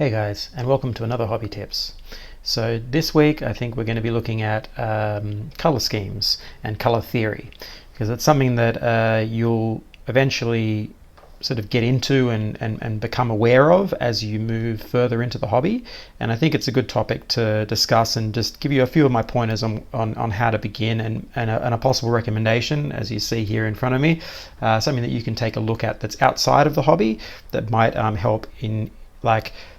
Hey guys, and welcome to another Hobby Tips. So this week I think we're going to be looking at color schemes and color theory, because it's something that you'll eventually sort of get into and become aware of as you move further into the hobby. And I think it's a good topic to discuss and just give you a few of my pointers on how to begin and a possible recommendation, as you see here in front of me, something that you can take a look at that's outside of the hobby that might help in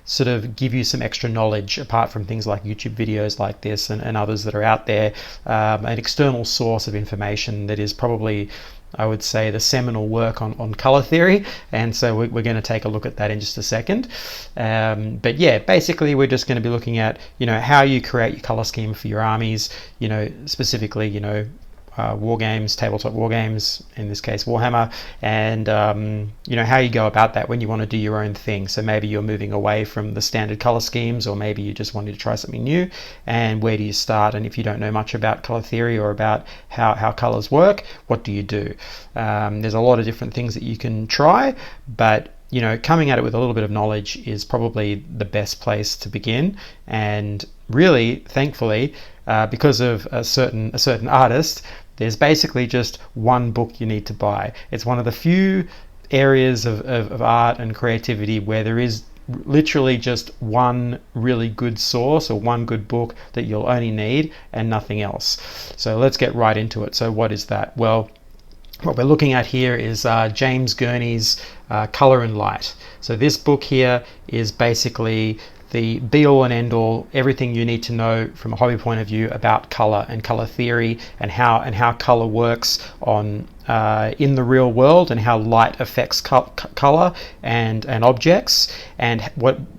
sort of give you some extra knowledge apart from things like YouTube videos like this and others that are out there, an external source of information that is probably, I would say, the seminal work on color theory. And so we're going to take a look at that in just a second. But yeah, basically we're just going to be looking at, how you create your color scheme for your armies, specifically, war games, tabletop war games, in this case Warhammer, and how you go about that when you want to do your own thing. So maybe you're moving away from the standard color schemes, or maybe you just wanted to try something new, and where do you start? And if you don't know much about color theory or about how colors work, what do you do? There's a lot of different things that you can try, but coming at it with a little bit of knowledge is probably the best place to begin. And really, thankfully, because of a certain artist, there's basically just one book you need to buy. It's one of the few areas of art and creativity where there is literally just one really good source or one good book that you'll only need and nothing else. So let's get right into it. So what is that? Well, what we're looking at here is James Gurneys' Colour and Light. So this book here is basically the be-all and end-all, everything you need to know from a hobby point of view about color and color theory and how color works on in the real world, and how light affects color and objects, and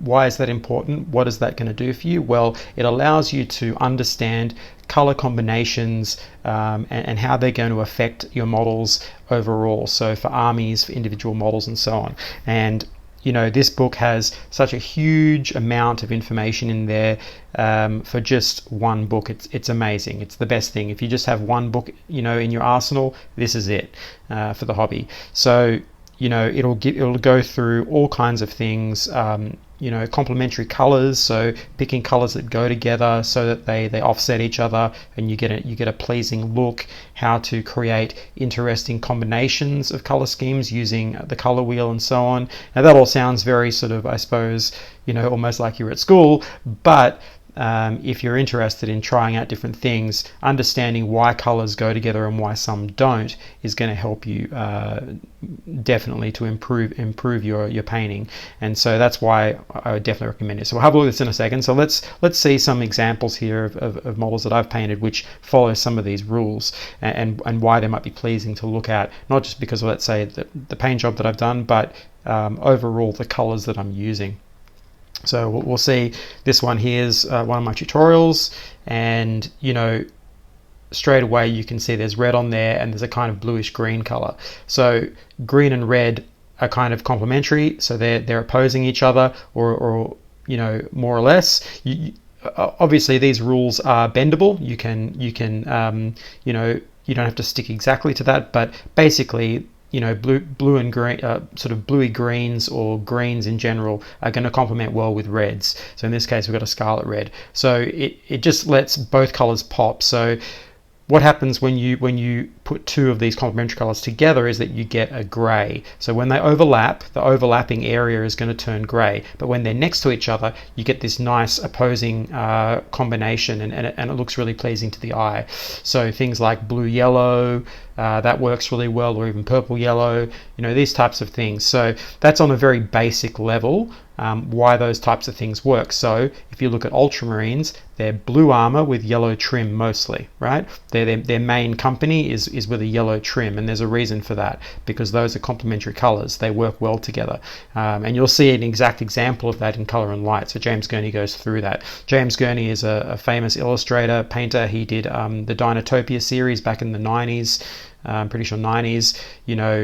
why is that important? What is that going to do for you? Well, it allows you to understand color combinations and how they're going to affect your models overall. So for armies, for individual models, and so on. And this book has such a huge amount of information in there for just one book. It's amazing. It's the best thing. If you just have one book, in your arsenal, this is it for the hobby. So, it'll go through all kinds of things. Complementary colors, so picking colors that go together so that they offset each other and you get a pleasing look, how to create interesting combinations of color schemes using the color wheel and so on. Now that all sounds very sort of, I suppose, almost like you're at school, but if you're interested in trying out different things, understanding why colors go together and why some don't is going to help you definitely to improve your painting. And so that's why I would definitely recommend it. So we'll have a look at this in a second. So let's see some examples here of models that I've painted which follow some of these rules, and why they might be pleasing to look at, not just because of, let's say, the paint job that I've done, but overall the colors that I'm using. So we'll see this one here is one of my tutorials, and straight away you can see there's red on there and there's a kind of bluish green color. So green and red are kind of complementary, so they're opposing each other, or more or less. Obviously these rules are bendable. You can you don't have to stick exactly to that, but basically blue and green, sort of bluey greens or greens in general are going to complement well with reds. So in this case, we've got a scarlet red. So it just lets both colors pop. So what happens when you put two of these complementary colors together is that you get a gray. So when they overlap, the overlapping area is going to turn gray. But when they're next to each other, you get this nice opposing combination, and it looks really pleasing to the eye. So things like blue-yellow, that works really well, or even purple-yellow, these types of things. So that's on a very basic level, why those types of things work. So if you look at ultramarines, they're blue armor with yellow trim mostly, right? Their main company is with a yellow trim, and there's a reason for that, because those are complementary colors. They work well together, and you'll see an exact example of that in Colour and Light. So James Gurney goes through that. James Gurney is a famous illustrator, painter. He did the Dinotopia series back in the 90s. I'm pretty sure 90s,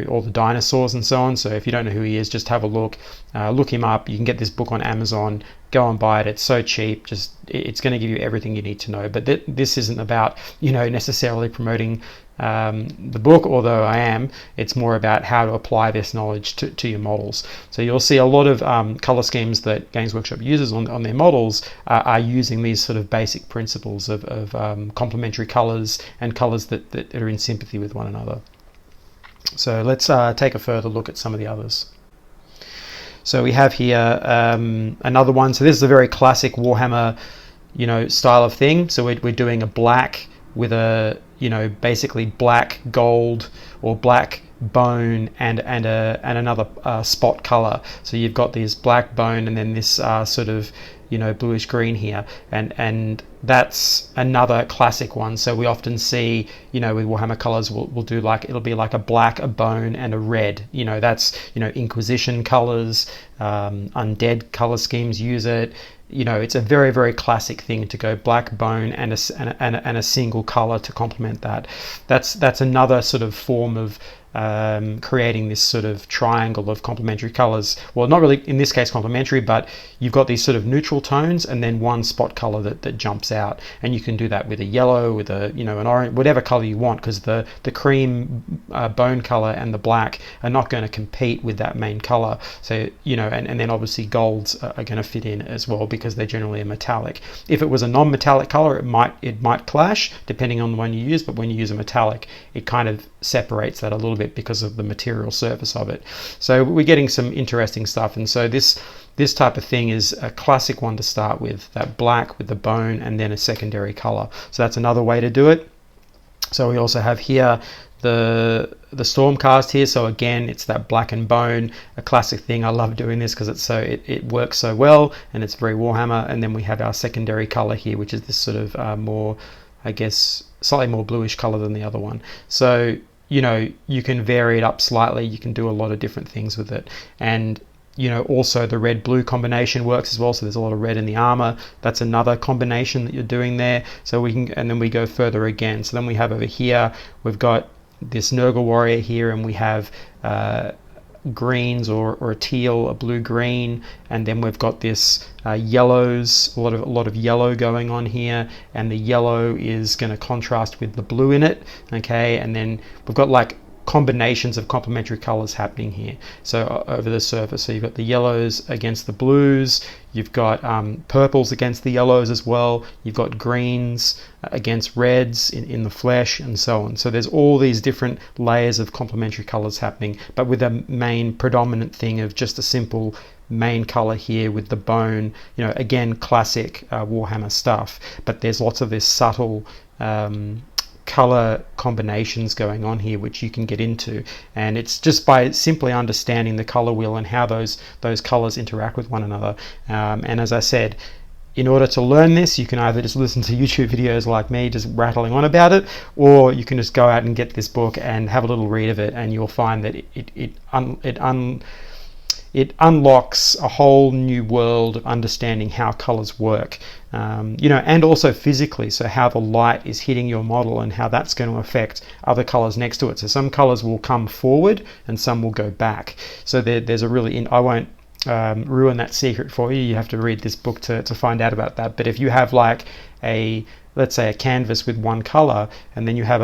all the dinosaurs and so on. So if you don't know who he is, just have a look him up. You can get this book on Amazon, go and buy it. It's so cheap. It's going to give you everything you need to know. But this isn't about necessarily promoting the book, although I am. It's more about how to apply this knowledge to your models. So you'll see a lot of color schemes that Games Workshop uses on their models are using these sort of basic principles of complementary colors and colors that are in sympathy with one another. So let's take a further look at some of the others. So we have here another one. So this is a very classic Warhammer, style of thing. So we're doing a black with a, basically black gold or black bone and another spot color. So you've got this black bone and then this sort of bluish green here, and that's another classic one. So we often see with Warhammer colors we'll do it'll be like a black, a bone, and a red. That's Inquisition colors, undead color schemes use it. It's a very, very classic thing to go black, bone, and a single color to complement that. That's another sort of form of creating this sort of triangle of complementary colors. Well, not really in this case complementary, but you've got these sort of neutral tones and then one spot color that jumps out, and you can do that with a yellow, with a an orange, whatever color you want, because the cream bone color and the black are not going to compete with that main color. So and then obviously golds are going to fit in as well because they're generally a metallic. If it was a non-metallic color, it might clash depending on the one you use, but when you use a metallic, it kind of separates that a little bit because of the material surface of it. So we're getting some interesting stuff, and so this type of thing is a classic one to start with, that black with the bone and then a secondary color. So that's another way to do it. So we also have here the Stormcast here. So again, it's that black and bone, a classic thing. I love doing this because it works so well and it's very Warhammer. And then we have our secondary color here, which is this sort of more, I guess, slightly more bluish color than the other one. So you can vary it up slightly. You can do a lot of different things with it. And also the red-blue combination works as well. So there's a lot of red in the armor. That's another combination that you're doing there. So and then we go further again. So then we have over here, we've got this Nurgle warrior here, and we have greens or a teal, a blue-green, and then we've got this yellows, a lot of yellow going on here, and the yellow is going to contrast with the blue in it. Okay, and then we've got like combinations of complementary colors happening here. So over the surface, so you've got the yellows against the blues, you've got purples against the yellows as well, you've got greens against reds in the flesh, and so on. So there's all these different layers of complementary colors happening, but with a main predominant thing of just a simple main color here with the bone. Again, classic Warhammer stuff, but there's lots of this subtle color combinations going on here which you can get into, and it's just by simply understanding the color wheel and how those colors interact with one another. And as I said, in order to learn this, you can either just listen to YouTube videos like me just rattling on about it, or you can just go out and get this book and have a little read of it, and you'll find that it unlocks a whole new world of understanding how colors work, and also physically, so how the light is hitting your model and how that's going to affect other colors next to it. So some colors will come forward and some will go back. So there's a really, I won't ruin that secret for you. You have to read this book to find out about that. But if you have like let's say a canvas with one color, and then you have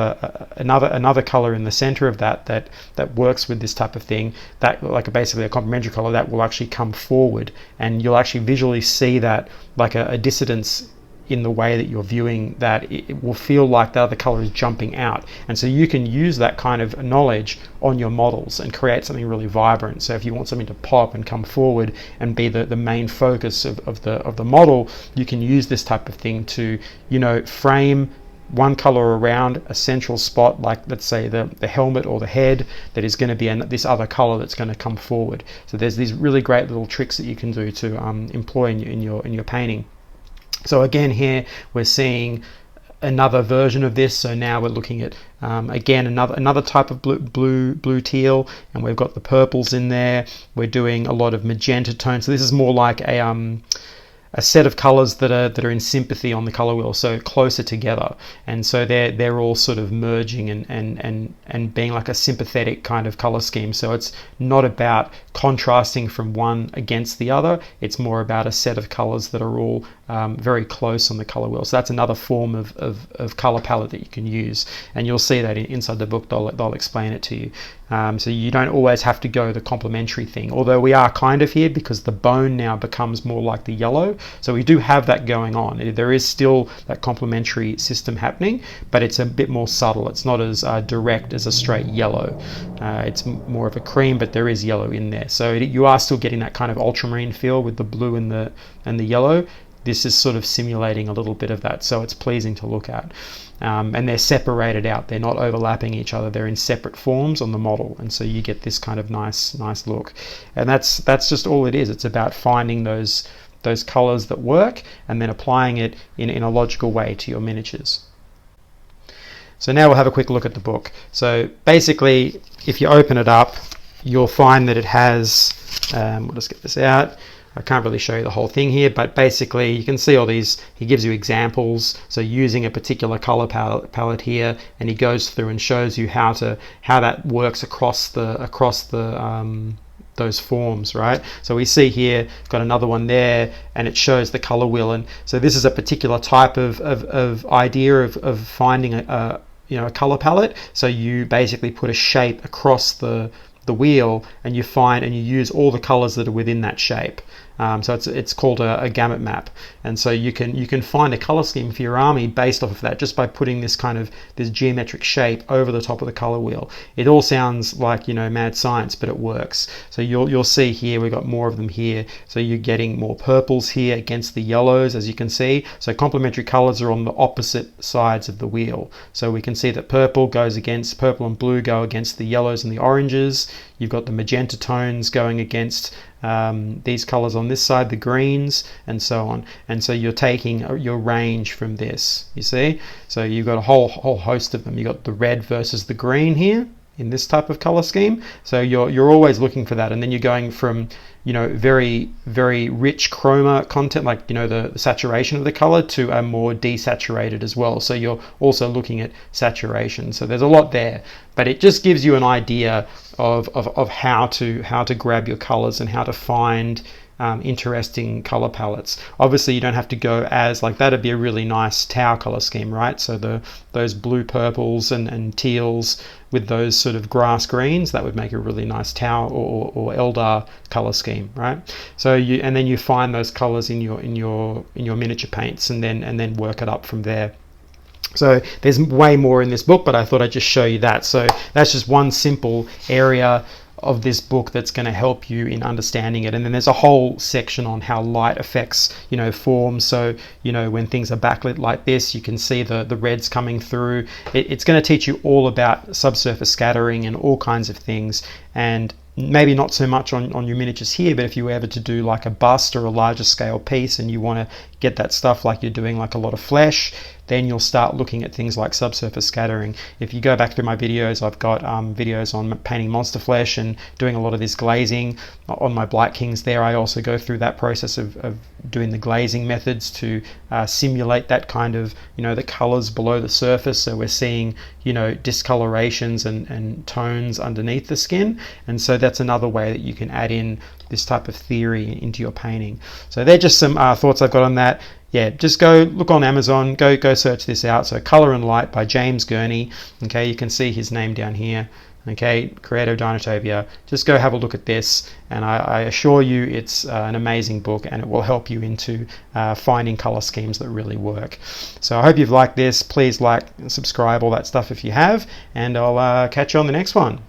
another color in the center of that works with this type of thing, that like basically a complementary color, that will actually come forward, and you'll actually visually see that like a dissonance in the way that you're viewing that. It will feel like the other color is jumping out, and so you can use that kind of knowledge on your models and create something really vibrant. So if you want something to pop and come forward and be the main focus of the model, you can use this type of thing to frame one color around a central spot, like let's say the helmet or the head, that is going to be this other color that's going to come forward. So there's these really great little tricks that you can do to employ in your painting. So again, here we're seeing another version of this. So now we're looking at again another type of blue teal, and we've got the purples in there. We're doing a lot of magenta tones. So this is more like a set of colors that are in sympathy on the color wheel, so closer together, and so they're all sort of merging and being like a sympathetic kind of color scheme. So it's not about contrasting from one against the other, it's more about a set of colors that are all very close on the color wheel. So that's another form of color palette that you can use, and you'll see that inside the book. They'll explain it to you. So you don't always have to go the complementary thing, although we are kind of here because the bone now becomes more like the yellow. So we do have that going on. There is still that complementary system happening, but it's a bit more subtle. It's not as direct as a straight yellow. It's more of a cream, but there is yellow in there. So you are still getting that kind of ultramarine feel with the blue and the yellow. This is sort of simulating a little bit of that, so it's pleasing to look at. And they're separated out. They're not overlapping each other. They're in separate forms on the model, and so you get this kind of nice look. And that's just all it is. It's about finding those colors that work and then applying it in a logical way to your miniatures. So now we'll have a quick look at the book. So basically, if you open it up, you'll find that it has, we'll just get this out. I can't really show you the whole thing here, but basically you can see all these. He gives you examples, so using a particular color palette here, and he goes through and shows you how that works across those forms, right? So we see here, got another one there, and it shows the color wheel. And so this is a particular type of idea of finding a color palette. So you basically put a shape across the wheel, and you use all the colors that are within that shape. So it's called a gamut map, and so you can find a color scheme for your army based off of that just by putting this geometric shape over the top of the color wheel. It all sounds like mad science, but it works. So you'll see here we've got more of them here. So you're getting more purples here against the yellows, as you can see. So complementary colors are on the opposite sides of the wheel. So we can see that purple and blue go against the yellows and the oranges. You've got the magenta tones going against these colors on this side, the greens, and so on. And so you're taking your range from this, you see. So you've got a whole host of them. You've got the red versus the green here in this type of color scheme. So you're always looking for that, and then you're going from very, very rich chroma content, like the saturation of the color, to a more desaturated as well. So you're also looking at saturation. So there's a lot there, but it just gives you an idea of how to grab your colors and how to find interesting color palettes. Obviously you don't have to go as like that'd be a really nice Tau color scheme, right? So those blue purples and teals with those sort of grass greens, that would make a really nice Tau or Eldar color scheme, right? So then you find those colors in your miniature paints, and then work it up from there. So there's way more in this book, but I thought I'd just show you that. So that's just one simple area of this book that's going to help you in understanding it. And then there's a whole section on how light affects forms. So when things are backlit like this, you can see the reds coming through. It's going to teach you all about subsurface scattering and all kinds of things, and maybe not so much on your miniatures here, but if you were ever to do like a bust or a larger scale piece and you want to get that stuff like you're doing like a lot of flesh, then you'll start looking at things like subsurface scattering. If you go back through my videos, I've got videos on painting monster flesh and doing a lot of this glazing. On my Blight Kings there, I also go through that process of doing the glazing methods to simulate that kind of, the colors below the surface. So we're seeing, discolorations and tones underneath the skin. And so that's another way that you can add in this type of theory into your painting. So they're just some thoughts I've got on that. Yeah, just go look on Amazon, go search this out. So Colour and Light by James Gurney. Okay, you can see his name down here. Okay, creator of Dinotopia. Just go have a look at this, and I assure you it's an amazing book, and it will help you into finding color schemes that really work. So I hope you've liked this. Please like and subscribe, all that stuff if you have, and I'll catch you on the next one.